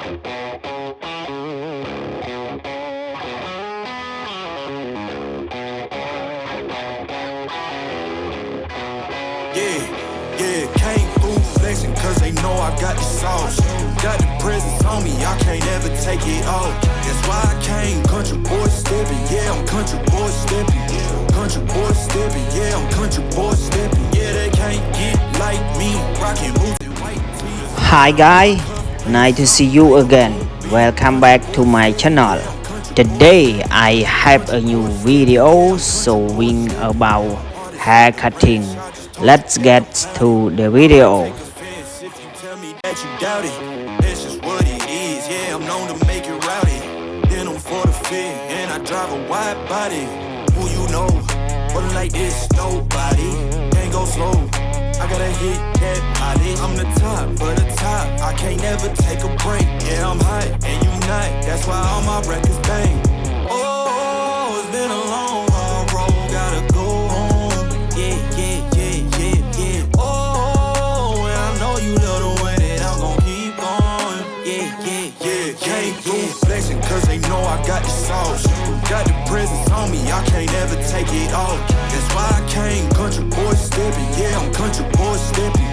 Yeah, came through flexing cause they know I got the sauce. Got the presence on me, I can't ever take it off. That's why I came, country boy stepping, yeah, I'm country boy stepping. Country boy stepping, yeah, I'm country boy stepping. Yeah, they can't get like me, rockin' boots and white tees. Hi guys, nice to see you again. Welcome back to my channel. Today I have a new video showing about hair cutting. Let's get to the video. If you tell me that you doubt it, that's just what it is. Yeah, I'm known to make it rowdy. Then I'm for the fit, and I drive a wide body. Who you know? But like this, nobody. Can't go slow. I gotta hit that body. I'm the top, but the top. I can't never take a break. Yeah, I'm hot, and you not. That's why all my records bang. Oh, it's been a long, hard road. Gotta go home. Yeah. Oh, and I know you love the way that I'm gon' keep going. Yeah. Came through flexing cause they know I got the sauce. Got the presence on me, I can't ever take it off. That's why I came, country boy stepping. Yeah, I'm country boy stepping.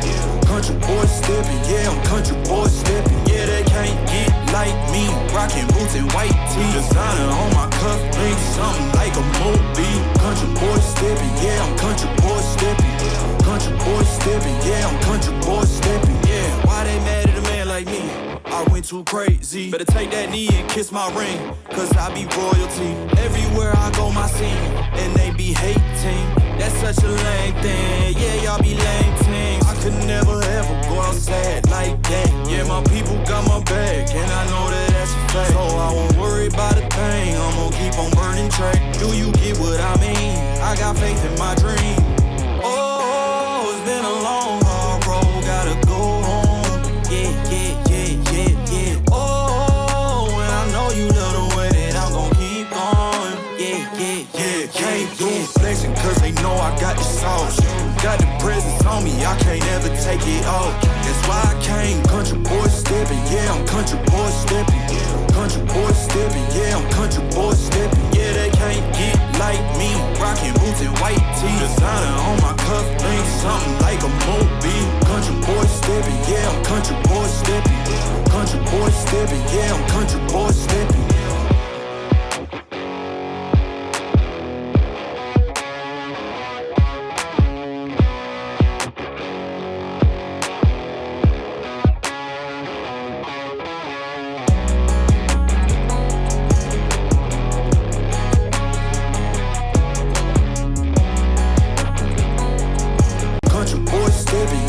Country boy stepping, yeah, I'm country boy stepping. Yeah, they can't get like me, rockin' boots and white tees. Designer on my cuff, link something like a movie. Country boy stepping, yeah, I'm country boy stepping. Country boy stepping, yeah, I'm country boy stepping. Yeah, why they mad at a man like me? I went too crazy. Better take that knee and kiss my ring, cause I be royalty. Everywhere I go, my scene, and they be hating. That's such a lame thing. Yeah, y'all be lame things. I could never ever go outside like that. Yeah, my people got my back, and I know that that's a fact. So I won't worry about a thing. I'm gonna keep on burning track. Do you get what I mean? I got faith in my dream. Oh, it's been a long, hard road. Gotta go home. Yeah. Oh, and I know you love the way that I'm gon' keep going. Yeah. Came through flexing cause they know I got the sauce. Got the presence on me, I can't ever take it off. That's why I came, country boy stepping. Yeah, I'm country boy stepping. Country boy stepping, yeah, I'm country boy stepping. Yeah, they can't get like me, rockin' boots and white tees. Designer on my cuff, link something like a movie. Country boy stepping, yeah, I'm country boy stepping. Country boy stepping, yeah, I'm country boy stepping.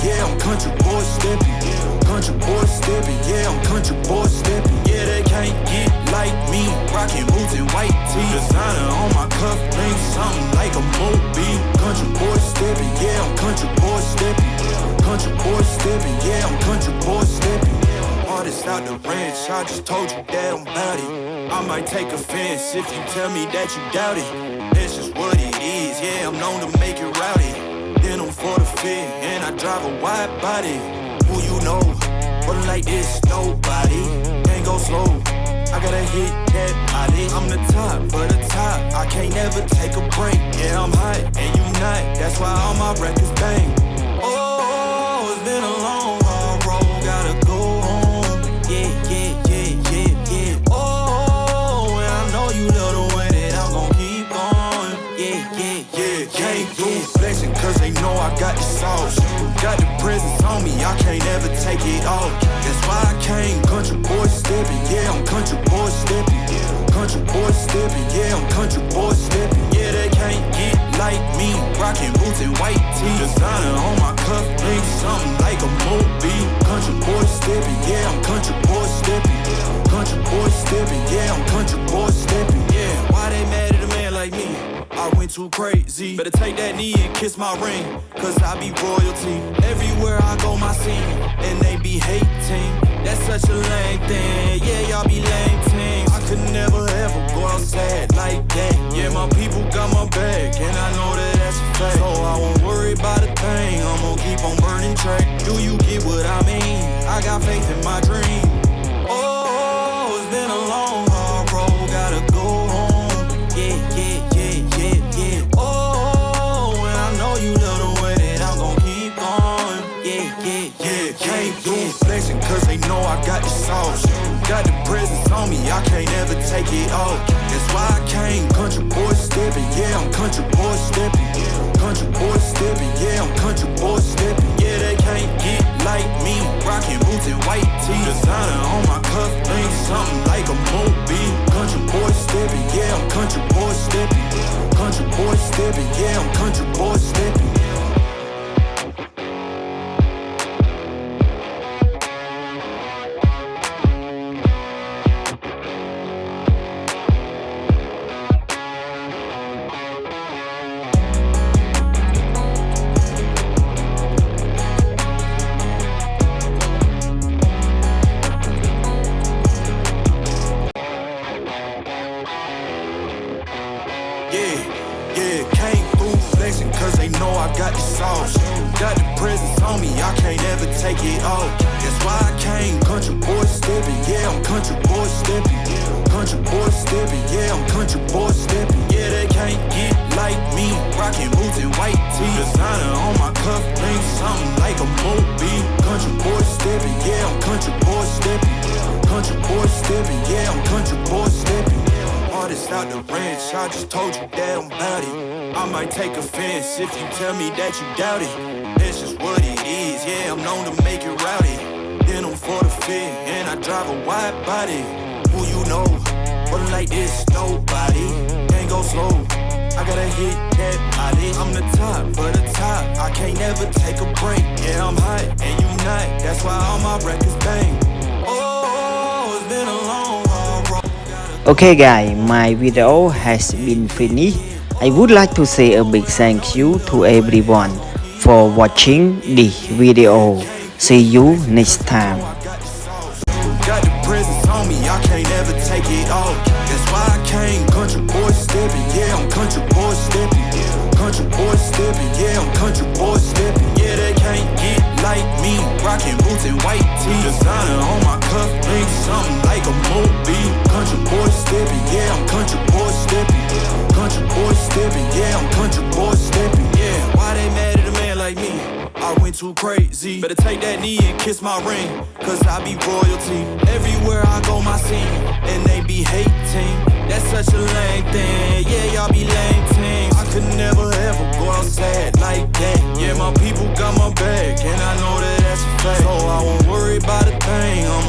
Yeah, I'm country boy stepping. Country boy stepping, yeah, I'm country boy stepping. Yeah, they can't get like me, rockin' boots and white tees. Designer on my cuff, link something like a movie. Country boy stepping, yeah, I'm country boy stepping. Country boy stepping, yeah, I'm country boy stepping. Artist out the ranch, I just told you that I'm bout it. I might take offense if you tell me that you doubt it. That's just what it is, yeah, I'm known to make it rowdy. Then I'm for the fit, and I drive a wide body. Who you know? But like this, nobody. Can't go slow. I gotta hit that body. I'm the top, but the top. I can't never take a break. Yeah, I'm hot, and you not. That's why all my records bang. Oh, it's been a long, hard road. Gotta go home. Yeah. Oh, and I know you love the way that I'm gon' keep going. Yeah. Came through flexing cause they know I got the sauce. Got the presence on me, I can't ever take it off. That's why I came, country boy stepping. Yeah, I'm country boy stepping. Country boy stepping, yeah, I'm country boy stepping. Yeah, they can't get like me, rockin' boots and white tees. Designer on my cuff, link something like a movie. Country boy stepping, yeah, I'm country boy stepping. Country boy stepping, yeah, I'm country boy stepping. Yeah, why they mad at a man like me? I went too crazy. Better take that knee and kiss my ring, cause I be royalty. Everywhere I go, my scene, and they be hating. That's such a lame thing. Yeah, y'all be lame things. I could never ever go outside like that. Yeah, my people got my back, and I know that that's a fact. So I won't worry about a thing. I'm gonna keep on burning track. Do you get what I mean? I got faith in my dream. Oh, flexing cause they know I got the sauce. Got the presence on me, I can't ever take it off. That's why I came, country boy stepping, yeah, I'm country boy stepping. Country boy stepping, yeah, I'm country boy stepping. Yeah, they can't get like me, rocking boots and white tee. Designer on my cuff, ain't something like a movie. Country boy stepping, yeah, I'm country boy stepping. Country boy stepping, yeah, I'm country boy stepping. Yeah, came through flexing cause they know I got the sauce. Got the presence on me, I can't ever take it off. That's why I came, country boy stepping, yeah, I'm country boy stepping. Country boy stepping, yeah, I'm country boy stepping. Yeah, they can't get like me, rocking boots and white tee. Designer on my cuff, ain't something like a movie. Country boy stepping, yeah, I'm country boy stepping. Country boy stepping, yeah, I'm country boy stepping. Artist out the ranch, I just told you that I'm bout it. I might take offense if you tell me that you doubt it. That's just what it is, yeah, I'm known to make it rowdy. Then I'm for the fit, and I drive a wide body. Who you know, but like this, nobody. Can't go slow, I gotta hit that body. I'm the top of the top, I can't never take a break. Yeah, I'm hot, and you not, that's why all my records bang. Oh, it's been a long haul road. Okay guys, my video has been finished. I would like to say a big thank you to everyone for watching this video. See you next time. Got the presence on me, I can't ever take it off. That's why I came, country boy stepping, yeah, I'm country boy stepping. Country boy stepping, yeah, I'm country boy stepping. Yeah, they can't get like me, rocking boots and white tee. Designer on my cuff, ain't something like a movie. Country boy stepping, yeah, I'm country boy stepping. Country boy stepping, yeah, I'm country boy stepping. Yeah, why they mad at a man like me? I went too crazy. Better take that knee and kiss my ring, cause I be royalty. Everywhere I go, my scene, and they be hating. That's such a lame thing. Yeah, y'all be lame team. I could never ever go outside like that. Yeah, my people got my back, and I know that that's a fact. So I won't worry about a thing. I'm